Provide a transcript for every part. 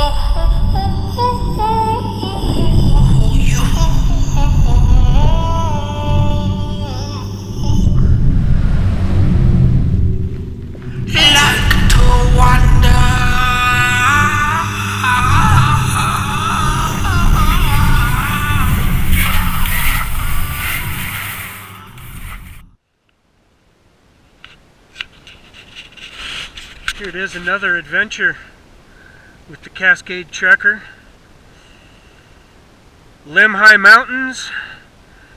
Like to wonder. Here it is, another adventure with the Cascade Trekker. Lemhi Mountains,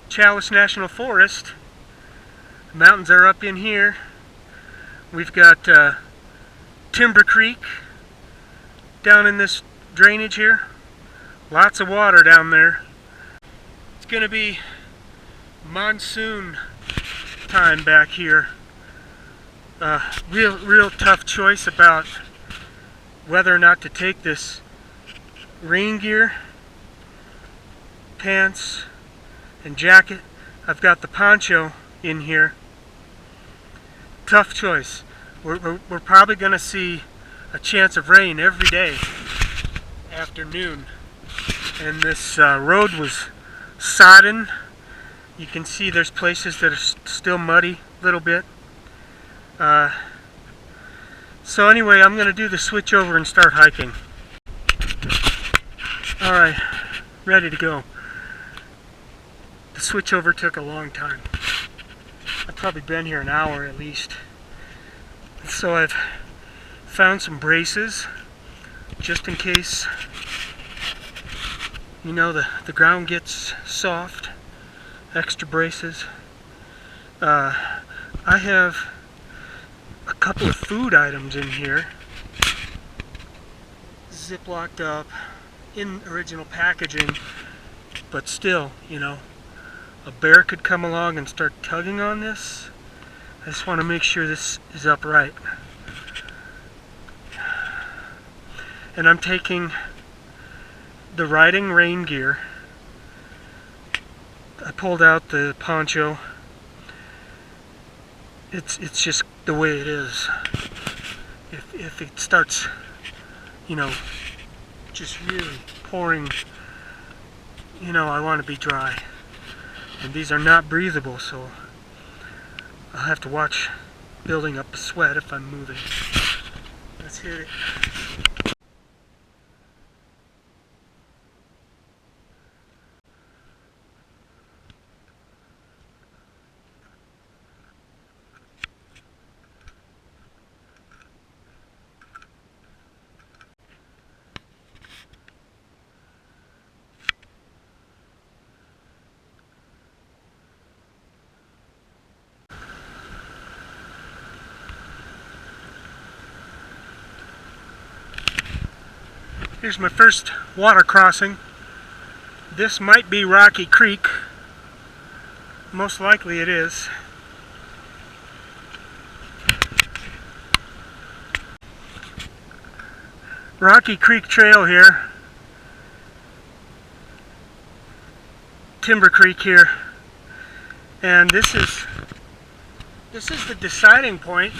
Chalice National Forest. The mountains are up in here. We've got Timber Creek down in this drainage here. Lots of water down there. It's going to be monsoon time back here. Real tough choice about whether or not to take this rain gear, pants, and jacket. I've got the poncho in here. Tough choice. We're probably going to see a chance of rain every day afternoon. And this road was sodden. You can see there's places that are still muddy a little bit. So anyway, I'm going to do the switch over and start hiking. Alright, ready to go. The switch over took a long time. I've probably been here an hour at least. So I've found some braces just in case, you know, the ground gets soft. Extra braces. I have a couple of food items in here, ziplocked up in original packaging, but still, you know, a bear could come along and start tugging on this. I just want to make sure this is upright. And I'm taking the riding rain gear. I pulled out the poncho. It's just the way it is. If it starts, you know, just really pouring, you know, I want to be dry. And these are not breathable, so I'll have to watch building up a sweat if I'm moving. Let's hit it. Here's my first water crossing. This might be Rocky Creek. Most likely it is. Rocky Creek Trail here. Timber Creek here. And this is the deciding point.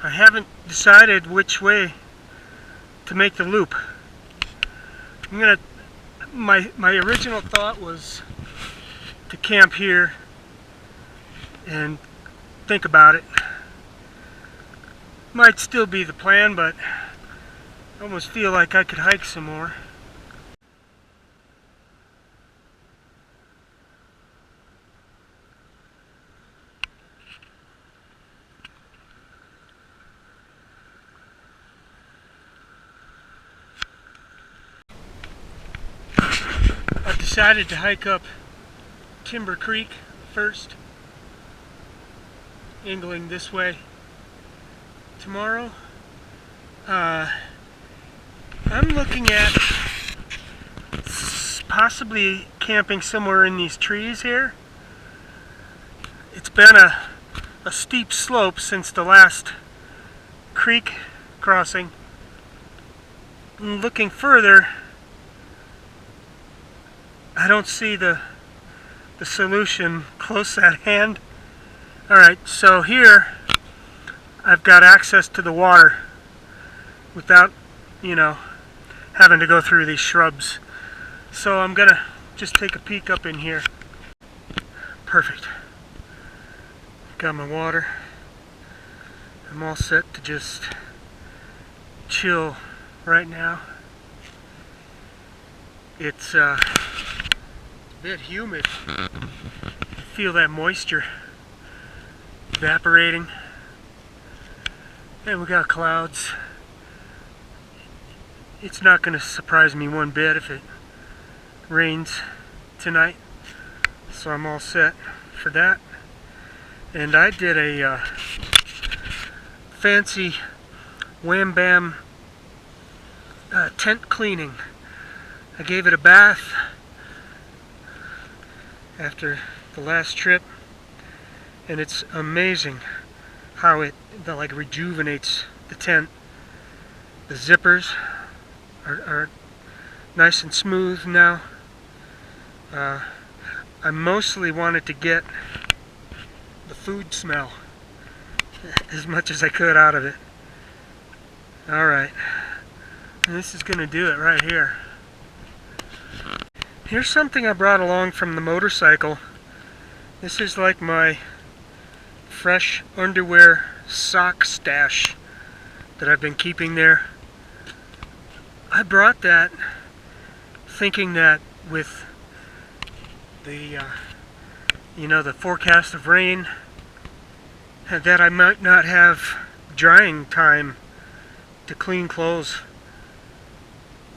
I haven't decided which way to make the loop. My original thought was to camp here and think about it. Might still be the plan, but I almost feel like I could hike some more. I've decided to hike up Timber Creek first, angling this way. Tomorrow, I'm looking at possibly camping somewhere in these trees here. It's been a steep slope since the last creek crossing. And looking further, I don't see the solution close at hand. Alright, so here I've got access to the water without, you know, having to go through these shrubs. So I'm gonna just take a peek up in here. Perfect. Got my water. I'm all set to just chill right now. It's a bit humid. Feel that moisture evaporating. And we got clouds. It's not going to surprise me one bit if it rains tonight. So I'm all set for that. And I did a fancy wham bam tent cleaning. I gave it a bath after the last trip, and it's amazing how it like rejuvenates the tent. The zippers are nice and smooth now. I mostly wanted to get the food smell as much as I could out of it. Alright, this is gonna do it right here. Here's something I brought along from the motorcycle. This is like my fresh underwear sock stash that I've been keeping there. I brought that thinking that with the the forecast of rain, that I might not have drying time to clean clothes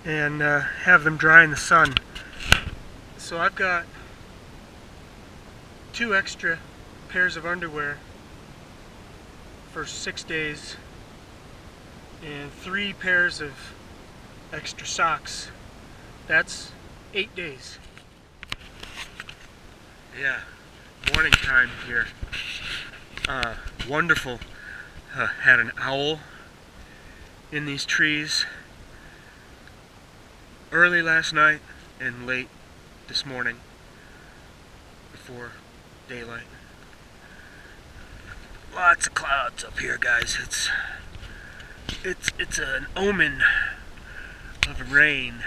and have them dry in the sun. So I've got 2 extra pairs of underwear for 6 days and 3 pairs of extra socks. That's 8 days. Yeah, morning time here. Wonderful. Had an owl in these trees early last night and late this morning before daylight. Lots of clouds up here, guys. It's an omen of rain.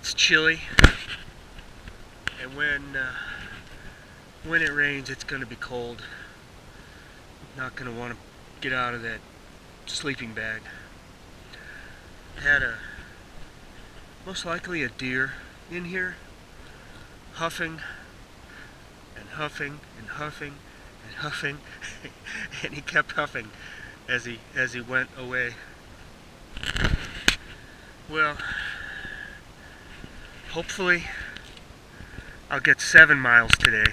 It's chilly, and when it rains, it's going to be cold. Not going to want to get out of that sleeping bag. Had most likely a deer in here, huffing and huffing and huffing and huffing, and he kept huffing as he went away. Well, hopefully I'll get 7 miles today.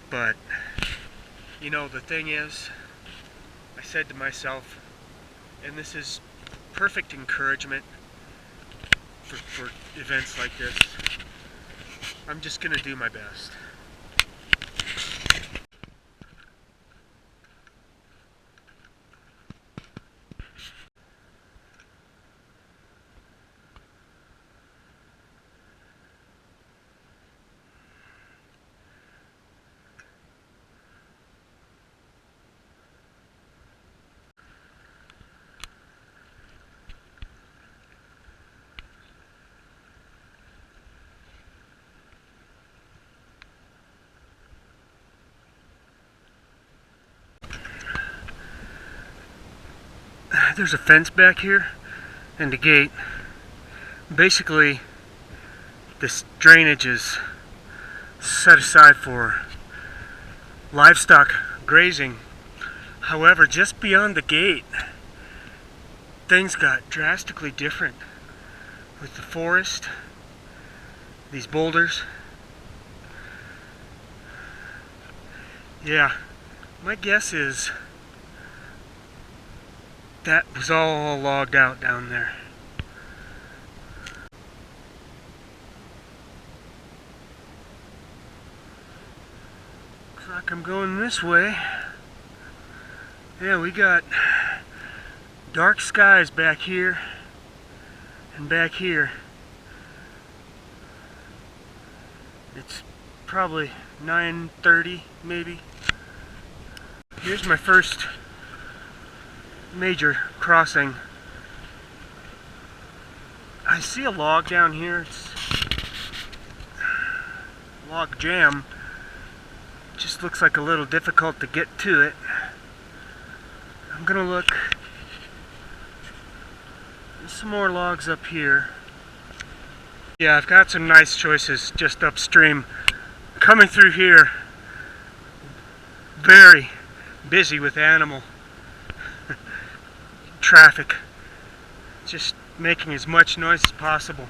But the thing is, I said to myself, and this is perfect encouragement for events like this, I'm just gonna do my best. There's a fence back here and a gate. Basically, this drainage is set aside for livestock grazing. However, just beyond the gate, things got drastically different with the forest, these boulders. Yeah, my guess is that was all logged out down there. Looks like I'm going this way. Yeah, we got dark skies back here and back here. It's probably 9:30 maybe. Here's my first major crossing. I see a log down here. It's log jam. Just looks like a little difficult to get to it. I'm gonna look. There's some more logs up here. Yeah, I've got some nice choices just upstream. Coming through here, very busy with animal traffic. Just making as much noise as possible.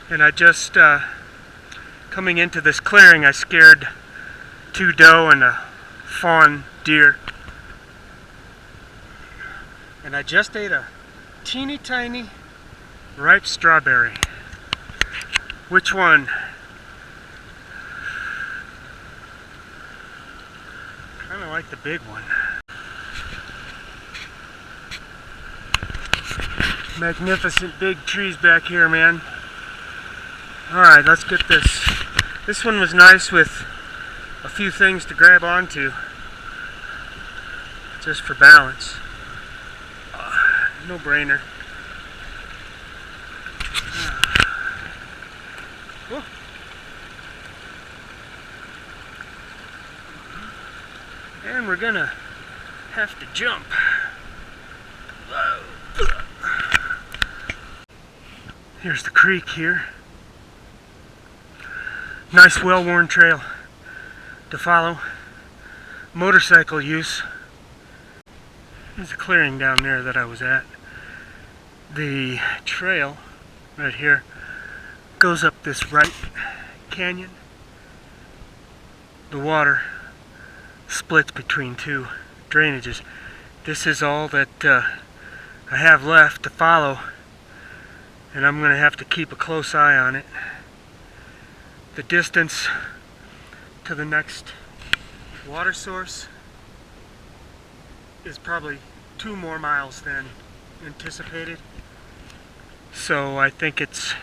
And I just, coming into this clearing, I scared 2 doe and a fawn deer. And I just ate a teeny tiny ripe strawberry. Which one? Kinda like the big one. Magnificent big trees back here, man. Alright, let's get this. This one was nice with a few things to grab onto, just for balance. No brainer. Oh. And we're gonna have to jump. Whoa. Here's the creek here. Nice well-worn trail to follow. Motorcycle use. There's a clearing down there that I was at. The trail right here goes up this right canyon. The water splits between 2 drainages. This is all that I have left to follow, and I'm going to have to keep a close eye on it. The distance to the next water source is probably 2 more miles than anticipated. So I think it's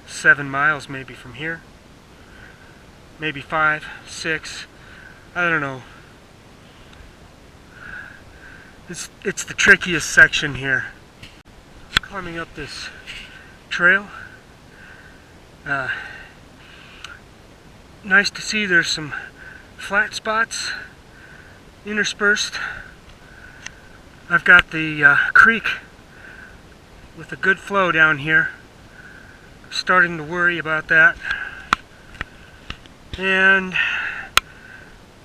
7 miles maybe from here. Maybe 5, 6. I don't know. It's the trickiest section here. Climbing up this trail. Nice to see there's some flat spots interspersed. I've got the creek with a good flow down here. Starting to worry about that. And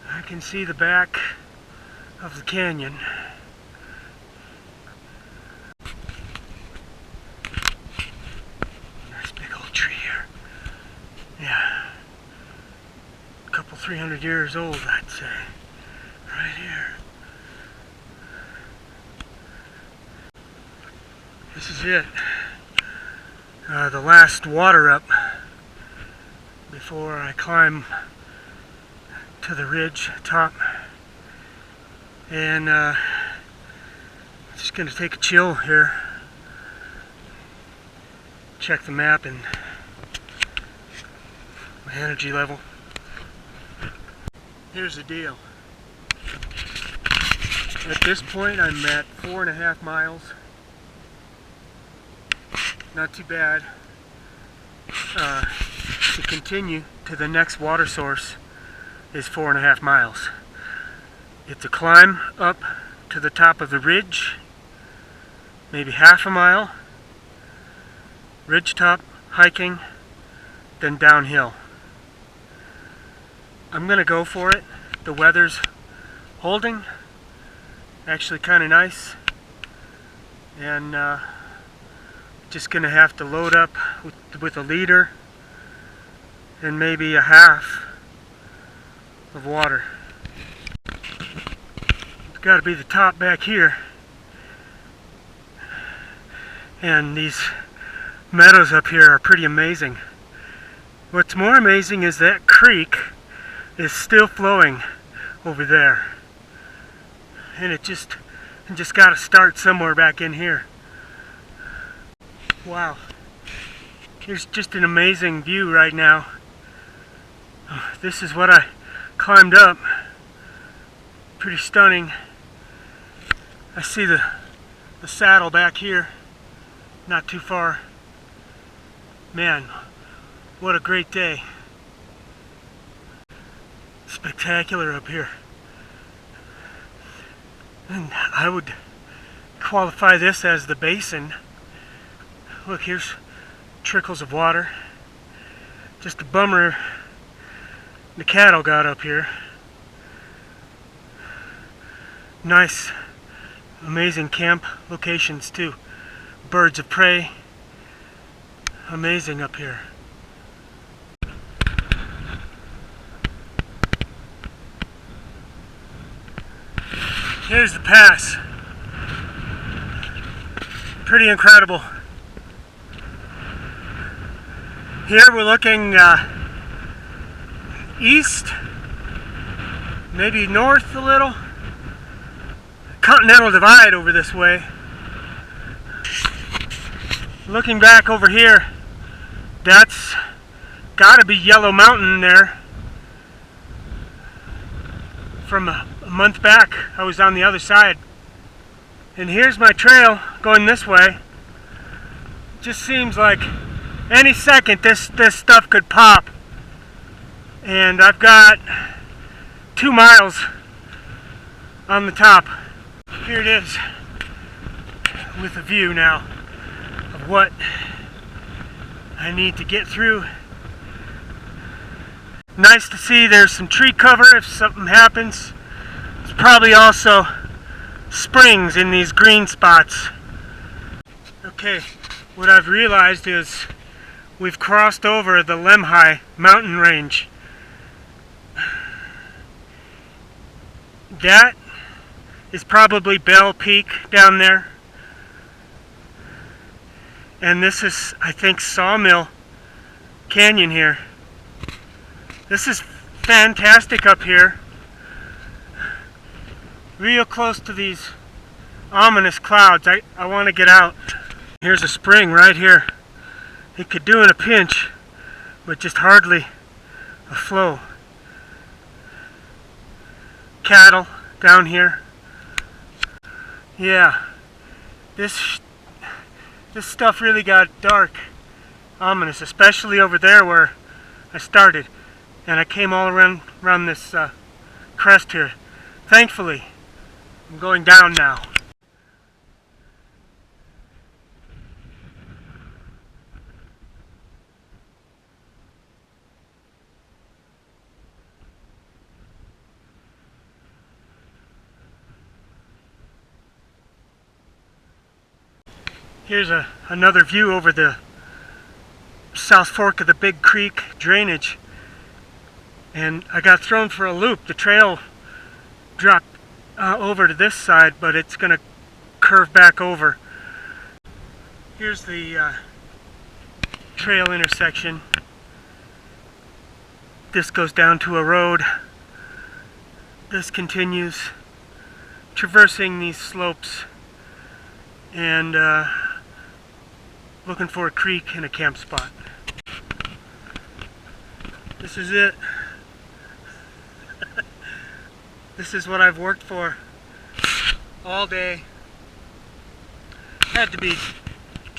I can see the back of the canyon. Nice big old tree here. Yeah. A couple 300 years old, I'd say. Right here. This is it. The last water up before I climb to the ridge top. And just gonna take a chill here. Check the map and my energy level. Here's the deal. At this point I'm at 4.5 miles. Not too bad. To continue to the next water source is 4.5 miles. It's a climb up to the top of the ridge, maybe half a mile, ridge top, hiking, then downhill. I'm gonna go for it. The weather's holding, actually kind of nice, and just gonna have to load up with a liter and maybe a half of water. It's got to be the top back here, and these meadows up here are pretty amazing. What's more amazing is that creek is still flowing over there, and it just got to start somewhere back in here. Wow, here's just an amazing view right now. This is what I climbed up Pretty stunning. I see the saddle back here, not too far. Man, what a great day. Spectacular up here. And I would qualify this as the basin. Look, here's trickles of water. Just a bummer the cattle got up here. Nice, amazing camp locations too. Birds of prey. Amazing up here. Here's the pass. Pretty incredible. Here we're looking east, maybe north a little. Continental Divide over this way. Looking back over here, that's gotta be Yellow Mountain there. From a month back, I was on the other side. And here's my trail going this way. Just seems like any second this stuff could pop. And I've got 2 miles on the top. Here it is, with a view now of what I need to get through. Nice to see there's some tree cover if something happens. There's probably also springs in these green spots. Okay, what I've realized is we've crossed over the Lemhi mountain range. That is probably Bell Peak down there. And this is, I think, Sawmill Canyon here. This is fantastic up here. Real close to these ominous clouds. I want to get out. Here's a spring right here. It could do in a pinch, but just hardly a flow. Cattle down here. Yeah, this stuff really got dark, ominous, especially over there where I started. And I came all around this crest here. Thankfully, I'm going down now. Here's another view over the South Fork of the Big Creek drainage. And I got thrown for a loop. The trail dropped over to this side, but it's going to curve back over. Here's the trail intersection. This goes down to a road. This continues, traversing these slopes and looking for a creek and a camp spot. This is it. This is what I've worked for all day. Had to be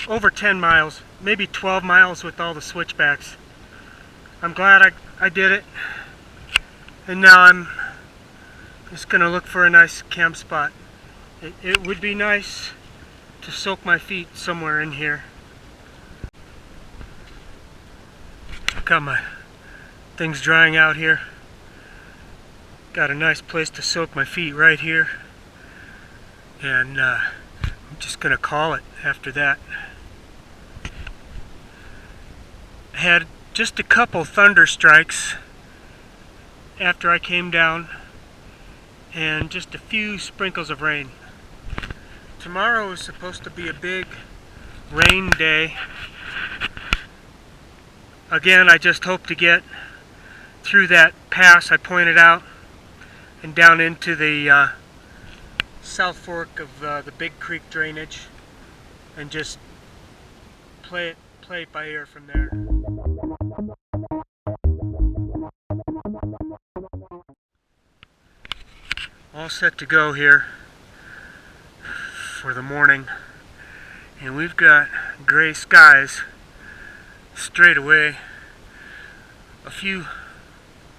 over 10 miles, maybe 12 miles with all the switchbacks. I'm glad I did it. And now I'm just gonna look for a nice camp spot. It would be nice to soak my feet somewhere in here. Got my things drying out here. Got a nice place to soak my feet right here. And I'm just gonna call it after that. Had just a couple thunder strikes after I came down and just a few sprinkles of rain. Tomorrow is supposed to be a big rain day. Again, I just hope to get through that pass I pointed out and down into the South Fork of the Big Creek drainage and just play it by ear from there. all set to go here for the morning, and we've got gray skies straight away, a few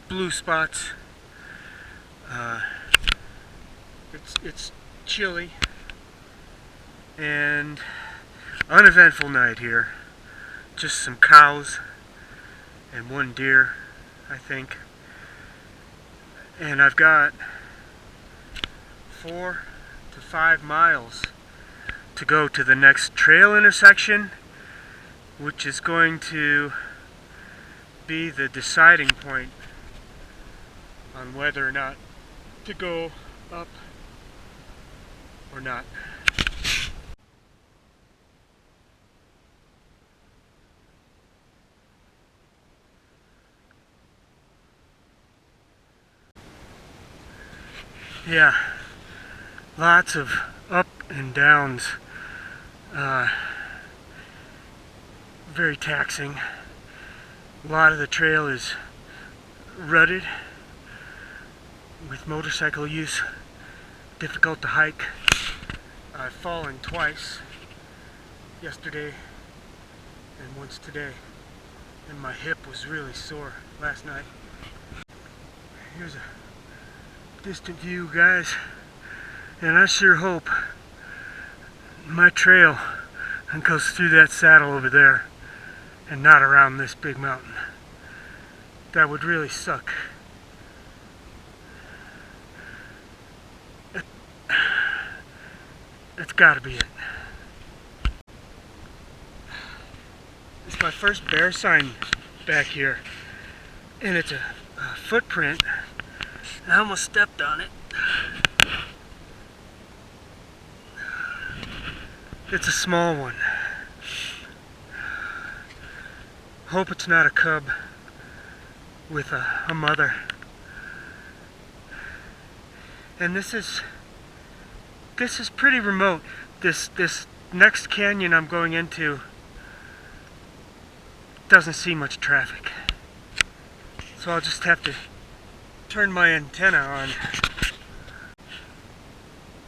blue spots. It's chilly and uneventful night here. Just some cows and one deer, I think. And I've got 4 to 5 miles to go to the next trail intersection, which is going to be the deciding point on whether or not to go up or not. Yeah, lots of up and downs. Very taxing. A lot of the trail is rutted with motorcycle use, difficult to hike. I've fallen twice, yesterday and once today, and my hip was really sore last night. Here's a distant view, guys, and I sure hope my trail goes through that saddle over there and not around this big mountain. That would really suck. That's gotta be it. It's my first bear sign back here, and it's a footprint. I almost stepped on it. It's a small one. Hope it's not a cub with a mother. And this is pretty remote. This next canyon I'm going into doesn't see much traffic, so I'll just have to turn my antenna on.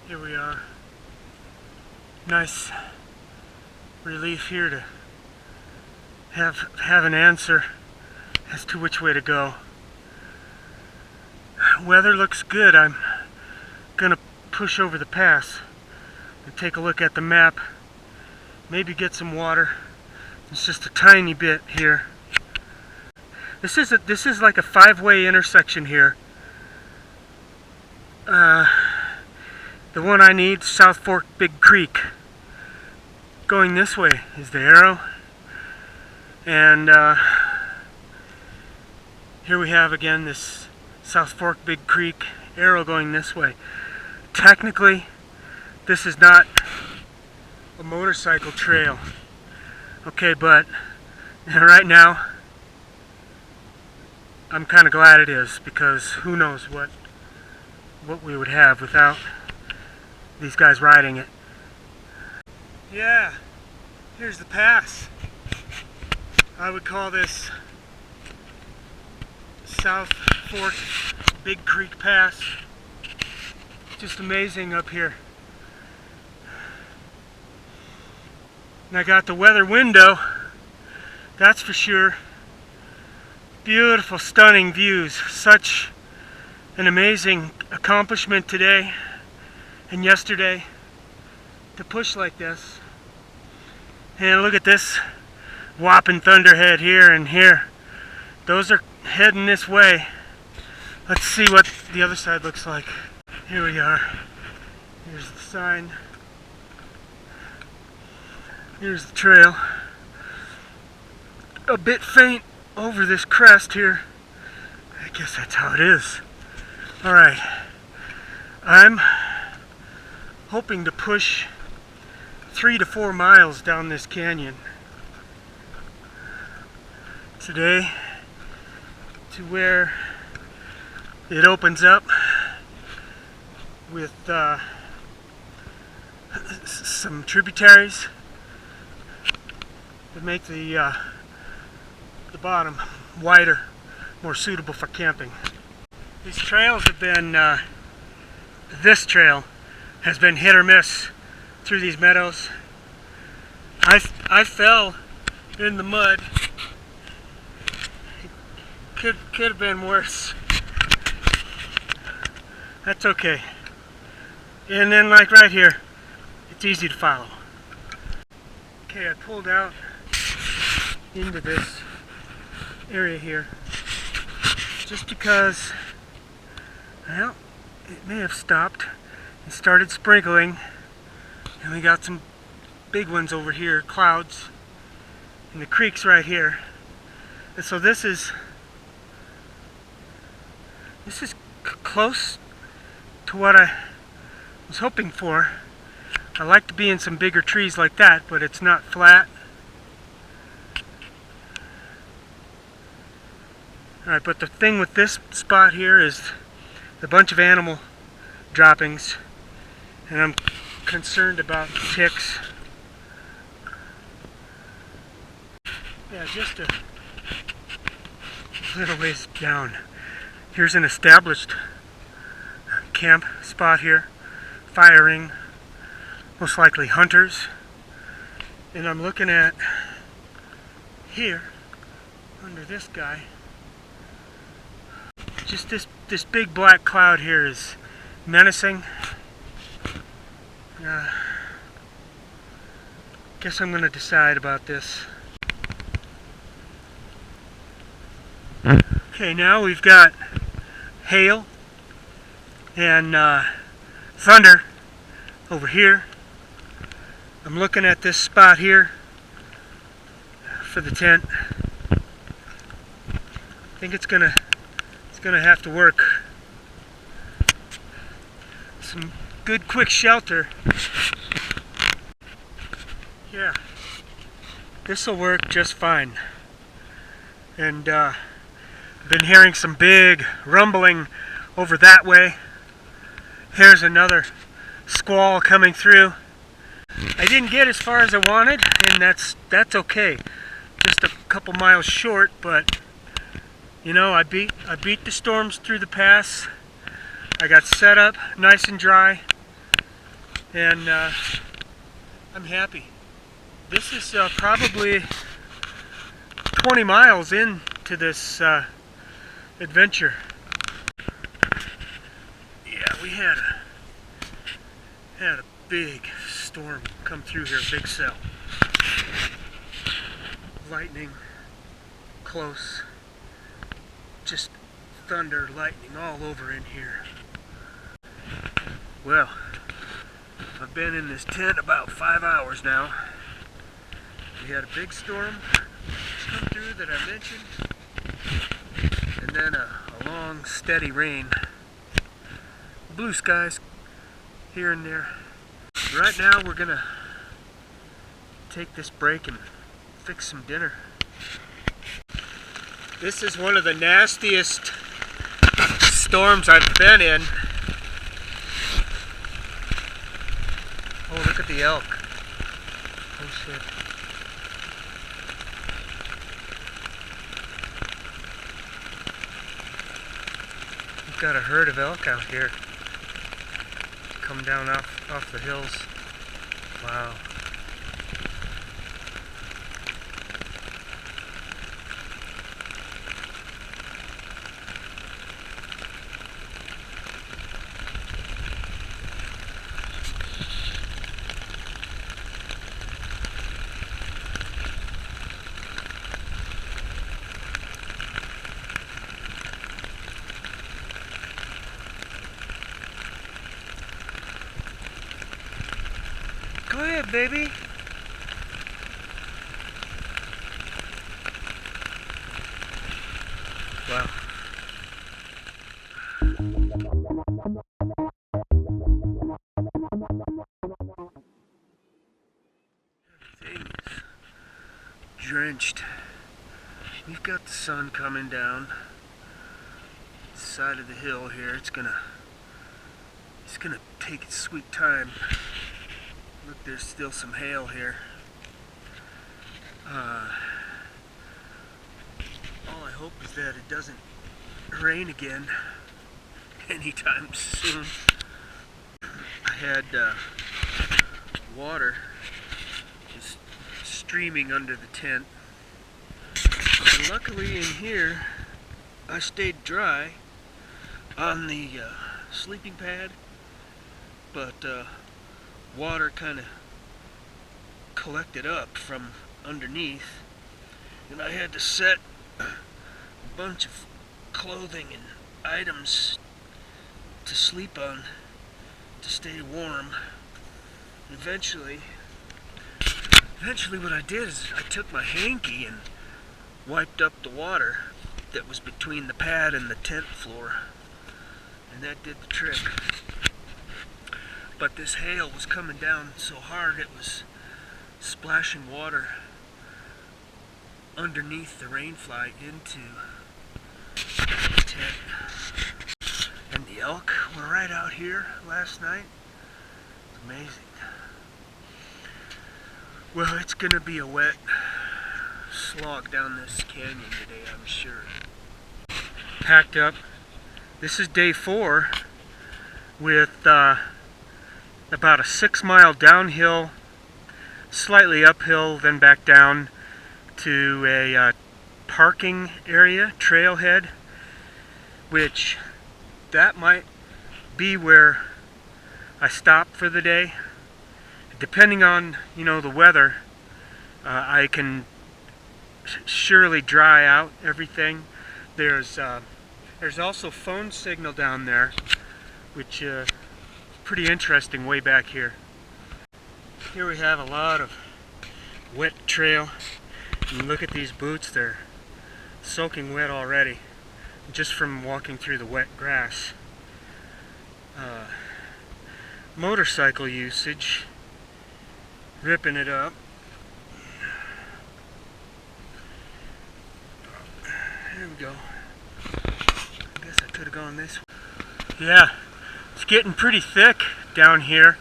Here we are. Nice relief here to have an answer as to which way to go. Weather looks good. I'm gonna push over the pass and take a look at the map, maybe get some water. It's just a tiny bit here. This is like a 5-way intersection here. The one I need, South Fork Big Creek. Going this way is the arrow, and here we have again this South Fork Big Creek, arrow going this way. Technically, this is not a motorcycle trail, okay, but right now I'm kind of glad it is, because who knows what we would have without these guys riding it. Yeah, here's the pass. I would call this South Fork Big Creek Pass. Just amazing up here. And I got the weather window, that's for sure. Beautiful, stunning views. Such an amazing accomplishment today and yesterday to push like this. And look at this whopping thunderhead here and here. Those are heading this way. Let's see what the other side looks like. Here we are. Here's the sign. Here's the trail. A bit faint over this crest here. I guess that's how it is. Alright. I'm hoping to push 3 to 4 miles down this canyon today to where it opens up with some tributaries that make the bottom wider, more suitable for camping. These trails have been this trail has been hit or miss through these meadows. I fell in the mud. Could have been worse. That's okay. And then like right here, it's easy to follow. Okay, I pulled out into this area here just because, well, it may have stopped and started sprinkling, and we got some big ones over here, clouds, and the creek's right here. And so this is close to what I was hoping for. I like to be in some bigger trees like that, but it's not flat. Alright, but the thing with this spot here is the bunch of animal droppings, and I'm concerned about ticks. Yeah, just a little ways down. Here's an established camp spot here, firing, most likely hunters. And I'm looking at here, under this guy, just this big black cloud here is menacing. Guess I'm gonna decide about this. Okay, now we've got hail and thunder over here. I'm looking at this spot here for the tent. I think it's gonna have to work. Some good quick shelter. Yeah, this'll work just fine. And I've been hearing some big rumbling over that way. Here's another squall coming through. I didn't get as far as I wanted, and that's okay. Just a couple miles short, but you know, I beat the storms through the pass. I got set up nice and dry, and I'm happy. This is probably 20 miles into this adventure. Yeah, we had a big storm come through here, big cell. Lightning, close, just thunder, lightning all over in here. Well, I've been in this tent about 5 hours now. We had a big storm come through that I mentioned, and then a long, steady rain. Blue skies here and there. Right now we're gonna take this break and fix some dinner. This is one of the nastiest storms I've been in. Oh, look at the elk. Oh shit. We've got a herd of elk out here. Come down off the hills. Wow. Go ahead, baby. Wow. Everything is drenched. We've got the sun coming down. Side of the hill here. It's gonna take its sweet time. Look, there's still some hail here. All I hope is that it doesn't rain again anytime soon. had water just streaming under the tent. And luckily in here, I stayed dry on the sleeping pad, but water kind of collected up from underneath, and I had to set a bunch of clothing and items to sleep on to stay warm. And eventually what I did is I took my hanky and wiped up the water that was between the pad and the tent floor, and that did the trick. But this hail was coming down so hard it was splashing water underneath the rain fly into the tent. And the elk were right out here last night. It's amazing. Well, it's gonna be a wet slog down this canyon today, I'm sure. Packed up. This is day 4 with about a 6-mile downhill, slightly uphill, then back down to a parking area, trailhead, which that might be where I stop for the day. Depending on, the weather, I can surely dry out everything. There's also phone signal down there, which is pretty interesting way back here. Here we have a lot of wet trail. And look at these boots, they're soaking wet already, just from walking through the wet grass. Motorcycle usage, ripping it up. There we go. I guess I could have gone this way. Yeah, it's getting pretty thick down here.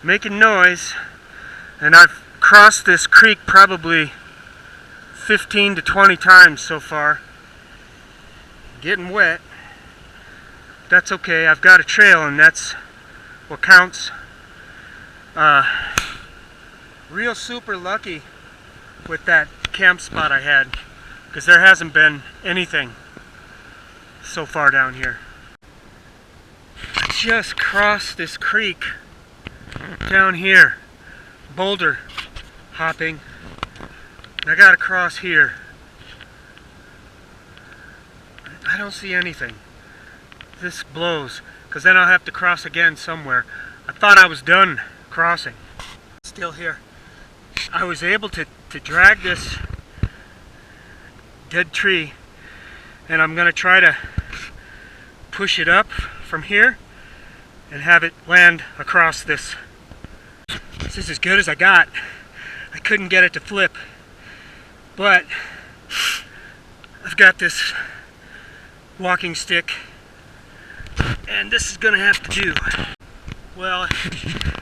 Making noise. And I've crossed this creek probably 15 to 20 times so far. Getting wet. That's okay, I've got a trail and that's what counts. Real super lucky with that camp spot I had, because there hasn't been anything so far down here. I just crossed this creek down here, boulder hopping, and I gotta cross here. I don't see anything. This blows, because then I'll have to cross again somewhere. I thought I was done crossing. Still here. I was able to drag this dead tree, and I'm going to try to push it up from here and have it land across this. This is as good as I got. I couldn't get it to flip, but I've got this walking stick, and this is going to have to do. Well,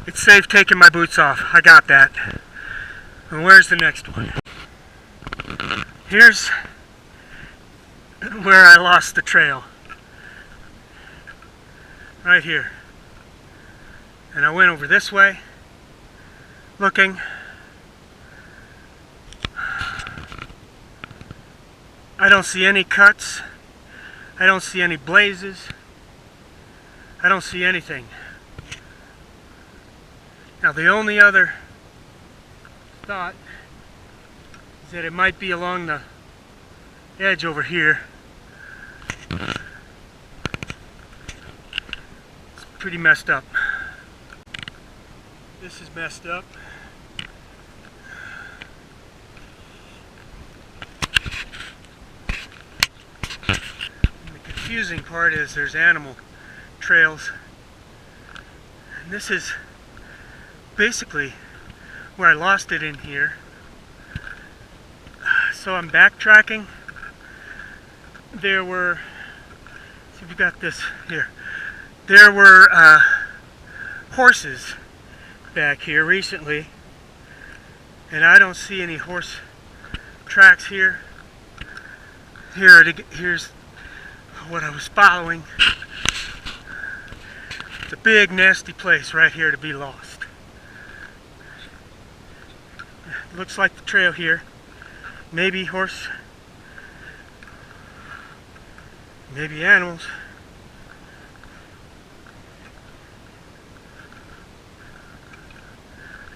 it's safe taking my boots off. I got that. And where's the next one? Here's where I lost the trail. Right here. And I went over this way, looking. I don't see any cuts. I don't see any blazes. I don't see anything. Now the only other thought is that it might be along the edge over here. It's pretty messed up. This is messed up. And the confusing part is there's animal trails. And this is basically where I lost it in here. So I'm backtracking. There were, see if you got this here. There were horses back here recently, and I don't see any horse tracks here. Here's what I was following. It's a big nasty place right here to be lost. Looks like the trail here. Maybe horse, maybe animals.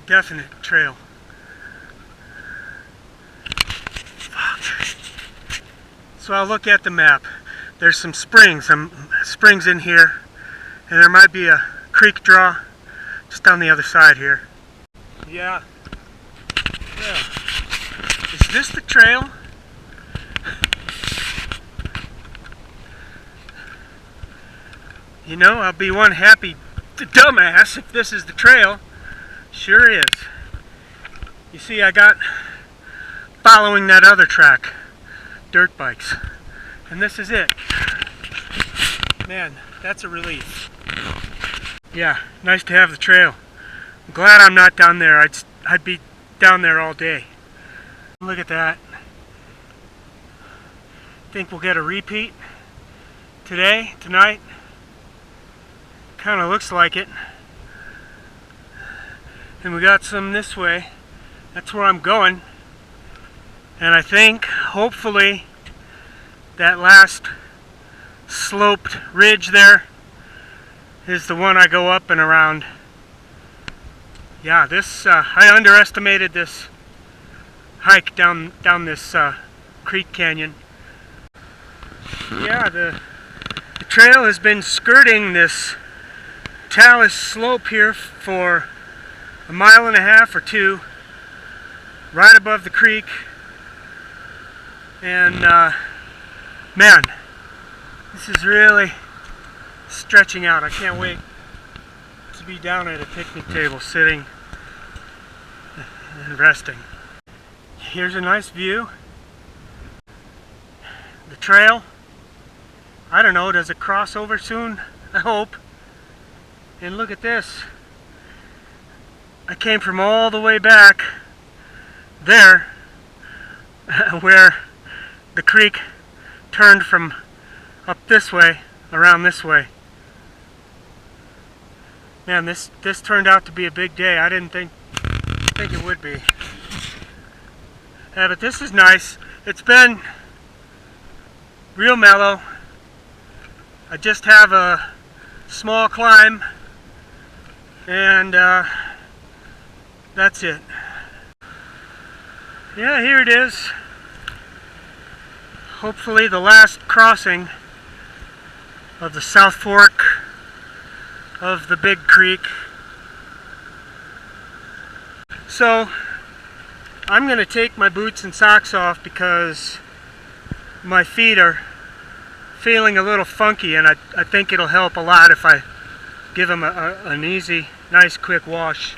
Definite trail. Fuck. So I'll look at the map. There's some springs in here, and there might be a creek draw just on the other side here. Yeah. Is this the trail? You know, I'll be one happy dumbass if this is the trail. Sure is. You see, I got following that other track, dirt bikes, and this is it. Man, that's a relief. Yeah, nice to have the trail. I'm glad I'm not down there. I'd be down there all day. Look at that. Think we'll get a repeat tonight. Kind of looks like it. And we got some this way. That's where I'm going. And I think, hopefully, that last sloped ridge there is the one I go up and around. Yeah, this I underestimated this hike down this creek canyon. Yeah, the trail has been skirting this talus slope here for a mile and a half or two, right above the creek. And man, this is really stretching out. I can't wait to be down at a picnic table sitting and resting. Here's a nice view. The trail, I don't know, does it cross over soon? I hope. And look at this. I came from all the way back there where the creek turned from up this way around this way. Man, this turned out to be a big day. I didn't think it would be. Yeah, but this is nice. It's been real mellow. I just have a small climb, and that's it. Yeah, here it is. Hopefully the last crossing of the South Fork of the Big Creek. So I'm going to take my boots and socks off because my feet are feeling a little funky, and I think it'll help a lot if I give them an easy, nice, quick wash.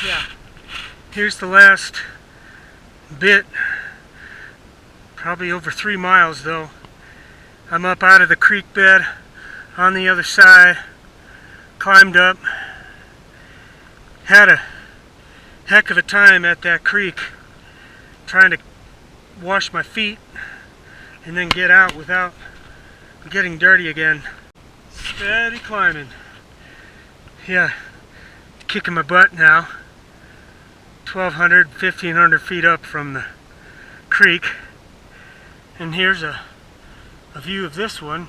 Yeah, here's the last bit, probably over 3 miles though. I'm up out of the creek bed on the other side, climbed up, had a heck of a time at that creek trying to wash my feet and then get out without getting dirty again. Steady climbing. Yeah, kicking my butt now. 1,200, 1,500 feet up from the creek. And here's a view of this one,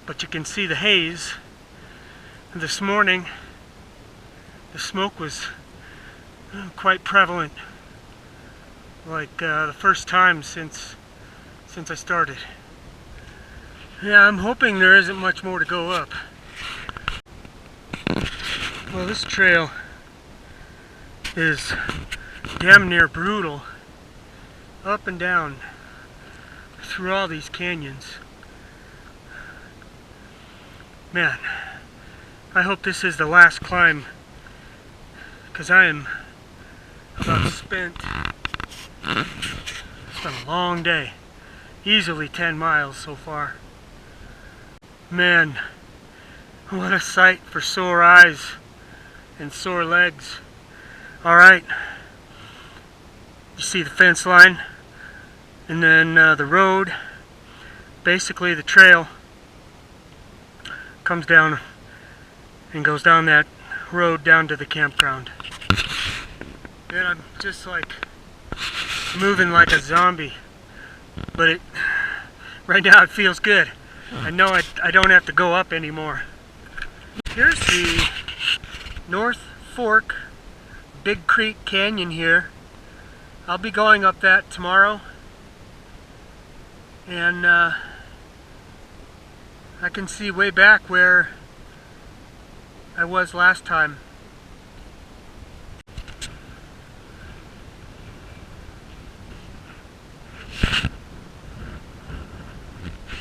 but you can see the haze. This morning the smoke was quite prevalent, like the first time since I started. Yeah, I'm hoping there isn't much more to go up. Well, this trail is damn near brutal, up and down through all these canyons. Man, I hope this is the last climb, because I am about spent. It's been a long day. Easily 10 miles so far. Man, what a sight for sore eyes and sore legs. Alright, you see the fence line, and then the road, basically the trail, comes down and goes down that road down to the campground. And I'm just like moving like a zombie, but right now it feels good. I know I don't have to go up anymore. Here's the North Fork Big Creek Canyon here. I'll be going up that tomorrow, and I can see way back where I was last time.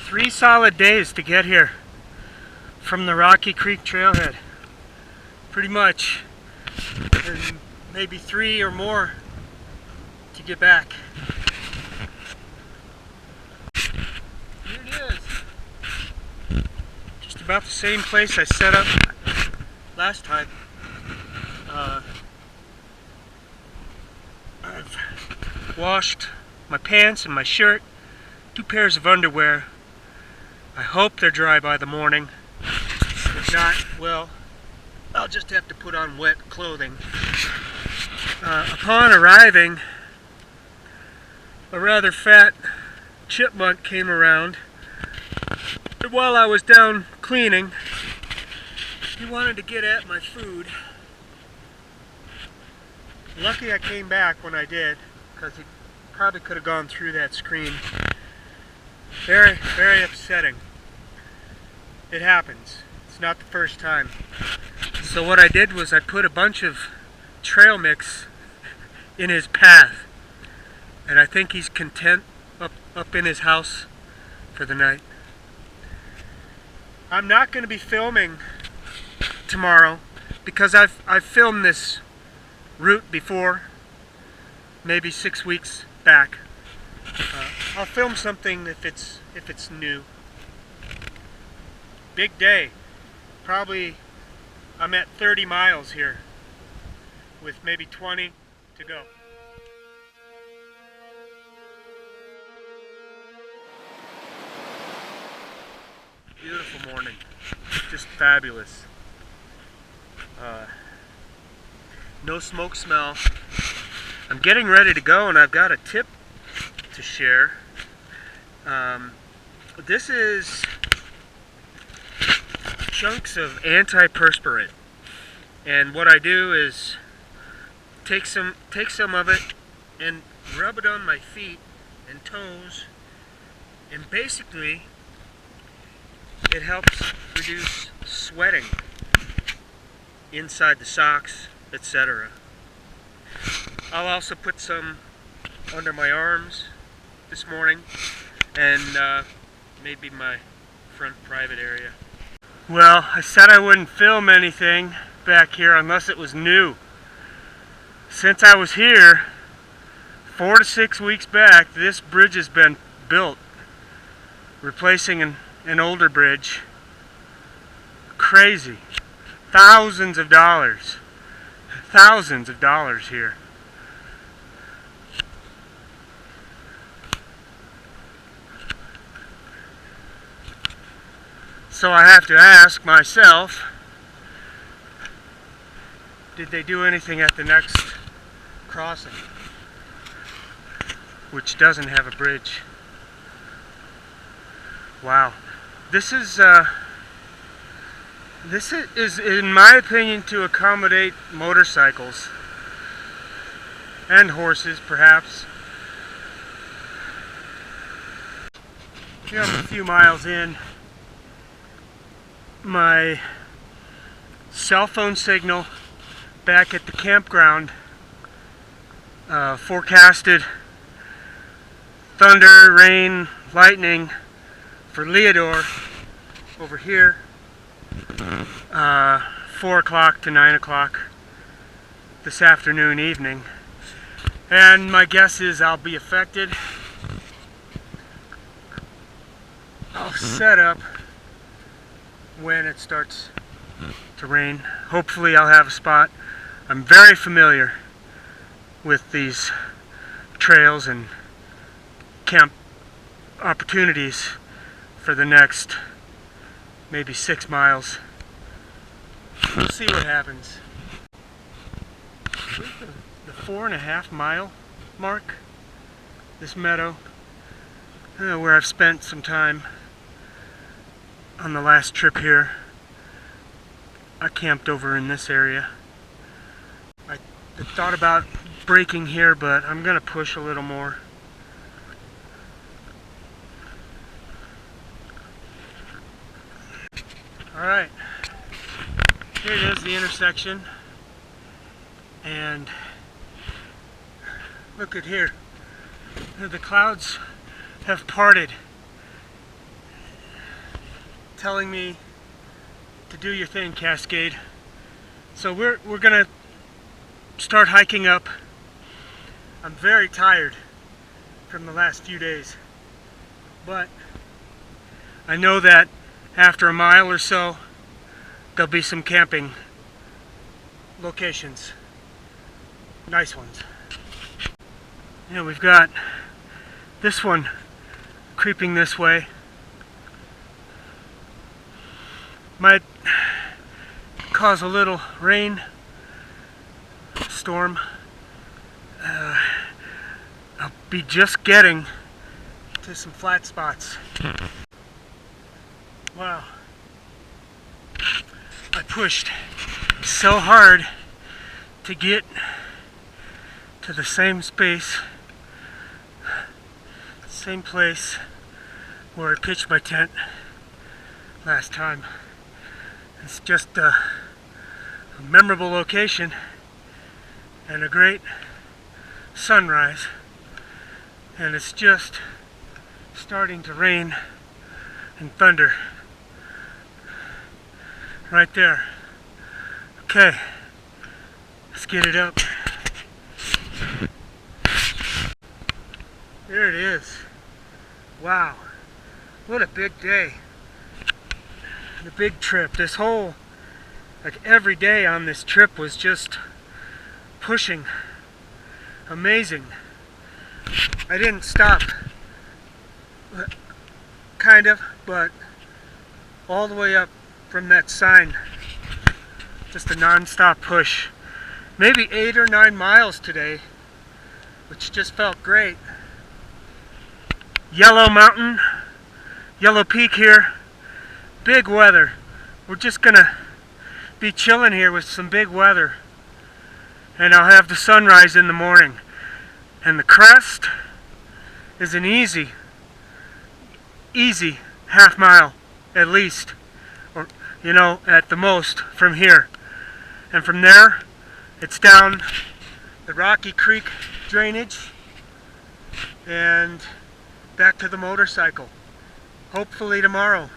Three solid days to get here from the Rocky Creek trailhead. Pretty much. And maybe 3 or more to get back. Here it is. Just about the same place I set up last time. I've washed my pants and my shirt, 2 pairs of underwear. I hope they're dry by the morning. If not, well, I'll just have to put on wet clothing. Upon arriving, a rather fat chipmunk came around, and while I was down cleaning, he wanted to get at my food. Lucky I came back when I did, because he probably could have gone through that screen. Very, very upsetting. It happens. It's not the first time. So what I did was I put a bunch of trail mix in his path, and I think he's content up in his house for the night. I'm not going to be filming tomorrow because I've filmed this route before, maybe 6 weeks back. I'll film something if it's new. Big day. Probably I'm at 30 miles here with maybe 20 to go. Beautiful morning. Just fabulous. No smoke smell. I'm getting ready to go, and I've got a tip to share. This is chunks of antiperspirant, and what I do is take some of it and rub it on my feet and toes, and basically it helps reduce sweating inside the socks, etc. I'll also put some under my arms this morning, and maybe my front private area. Well, I said I wouldn't film anything back here unless it was new. Since I was here 4 to 6 weeks back, this bridge has been built, replacing an older bridge. Crazy. Thousands of dollars here. So I have to ask myself, did they do anything at the next crossing, which doesn't have a bridge? Wow. This is in my opinion to accommodate motorcycles and horses, perhaps. Here I'm a few miles in. My cell phone signal back at the campground forecasted thunder, rain, lightning for Leodore over here, 4 o'clock to 9 o'clock this afternoon, evening, and my guess is I'll be affected. I'll set up when it starts to rain. Hopefully I'll have a spot. I'm very familiar with these trails and camp opportunities for the next maybe 6 miles. We'll see what happens. The 4.5 mile mark, this meadow, where I've spent some time on the last trip here. I camped over in this area. I thought about breaking here, but I'm gonna push a little more. Alright, here it is, the intersection, and look at here, the clouds have parted, telling me to do your thing, Cascade. So we're gonna start hiking up. I'm very tired from the last few days, but I know that after a mile or so there'll be some camping locations, nice ones. We've got this one creeping this way. Might cause a little rain storm. I'll be just getting to some flat spots. Wow. I pushed so hard to get to the same space, same place where I pitched my tent last time. It's just a memorable location and a great sunrise, and it's just starting to rain and thunder right there. Okay, let's get it up. There it is. Wow, what a big day. The big trip. This whole, like every day on this trip was just pushing. Amazing. I didn't stop, kind of, but all the way up from that sign, just a non-stop push. Maybe 8 or 9 miles today, which just felt great. Yellow Mountain, Yellow Peak here. Big weather. We're just gonna be chilling here with some big weather, and I'll have the sunrise in the morning. And the crest is an easy half mile at least, or at the most from here. And from there it's down the Rocky Creek drainage and back to the motorcycle, hopefully tomorrow.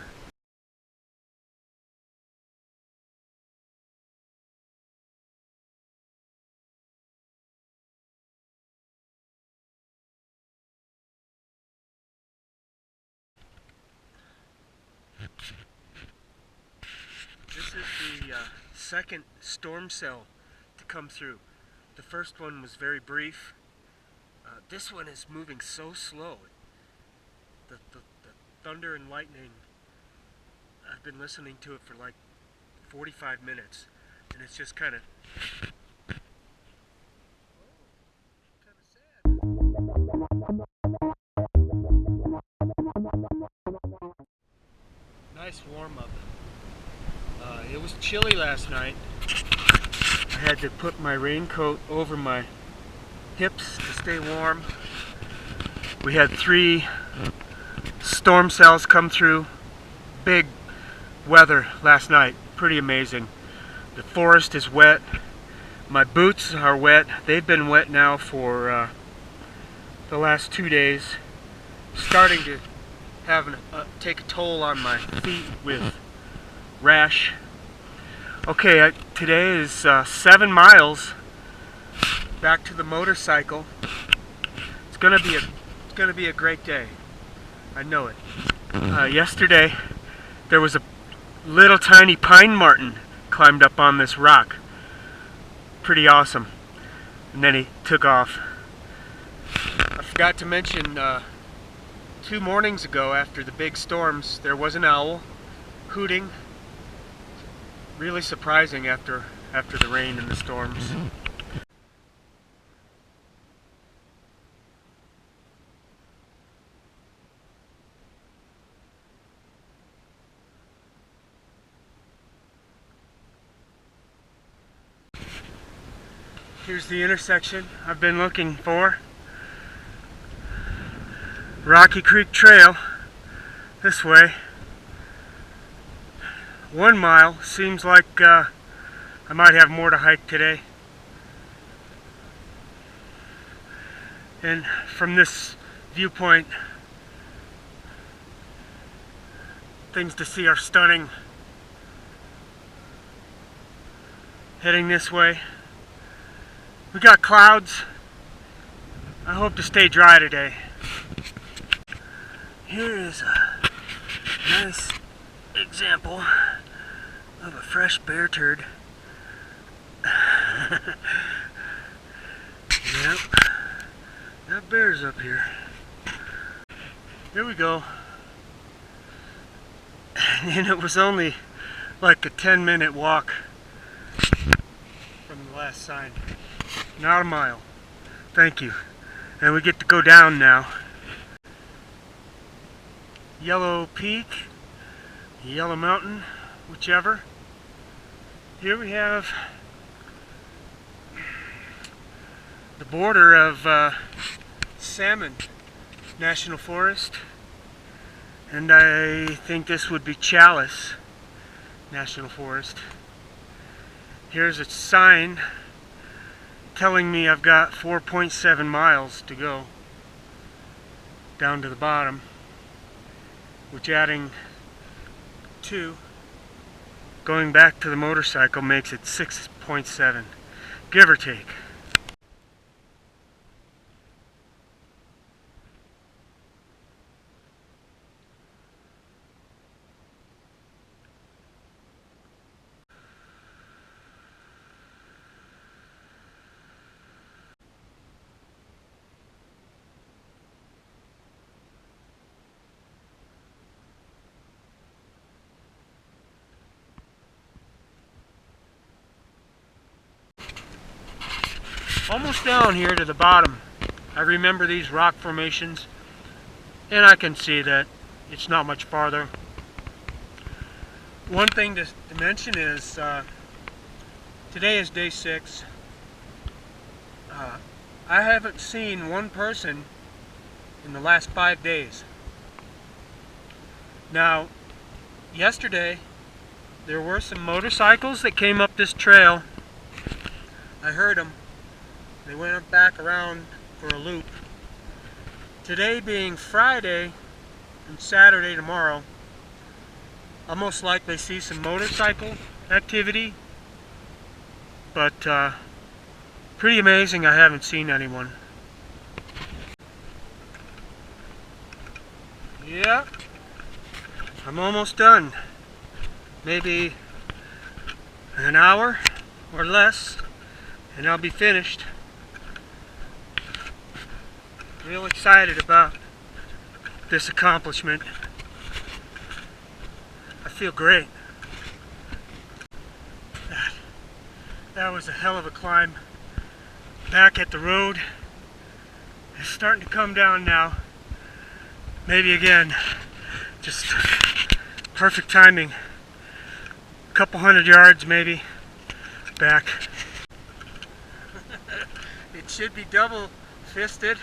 This is the second storm cell to come through. The first one was very brief. This one is moving so slow. The thunder and lightning, I've been listening to it for like 45 minutes, and it's just kind of nice warm up. It was chilly last night. I had to put my raincoat over my hips to stay warm. We had 3 storm cells come through. Big weather last night. Pretty amazing. The forest is wet. My boots are wet. They've been wet now for the last 2 days. Starting to have take a toll on my feet with rash. Okay, today is 7 miles back to the motorcycle. It's gonna be a great day. I know it. Yesterday there was a little tiny pine marten climbed up on this rock. Pretty awesome. And then he took off. I forgot to mention 2 mornings ago, after the big storms, there was an owl hooting Really surprising after the rain and the storms. Here's the intersection I've been looking for. Rocky Creek Trail, this way. 1 mile, seems like I might have more to hike today. And from this viewpoint, things to see are stunning. Heading this way. We got clouds. I hope to stay dry today. Here is a nice example of a fresh bear turd. Yep, got bears up here. Here we go. And it was only like a 10-minute walk from the last sign. Not a mile. Thank you. And we get to go down now. Yellow Peak, Yellow Mountain, whichever. Here we have the border of Salmon National Forest, and I think this would be Chalice National Forest. Here's a sign telling me I've got 4.7 miles to go down to the bottom, which, adding 2 going back to the motorcycle, makes it 6.7, give or take. Almost down here to the bottom. I remember these rock formations, and I can see that it's not much farther. One thing to mention is today is day 6. I haven't seen one person in the last 5 days. Now, yesterday there were some motorcycles that came up this trail. I heard them. They went back around for a loop. Today being Friday and Saturday tomorrow, I'll most likely see some motorcycle activity, but pretty amazing I haven't seen anyone. Yeah, I'm almost done. Maybe an hour or less and I'll be finished. Real excited about this accomplishment. I feel great. That was a hell of a climb. Back at the road. It's starting to come down now. Maybe again. Just perfect timing. A couple 100 yards maybe. Back. It should be double fisted,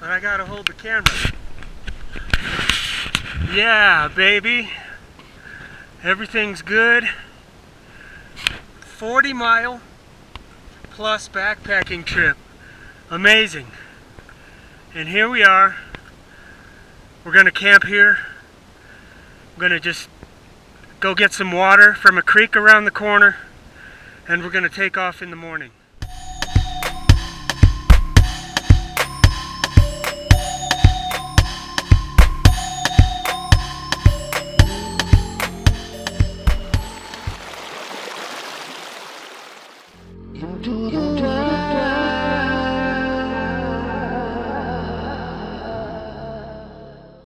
but I gotta hold the camera. Yeah, baby. Everything's good. 40-mile plus backpacking trip. Amazing. And here we are. We're gonna camp here. I'm gonna just go get some water from a creek around the corner, and we're gonna take off in the morning.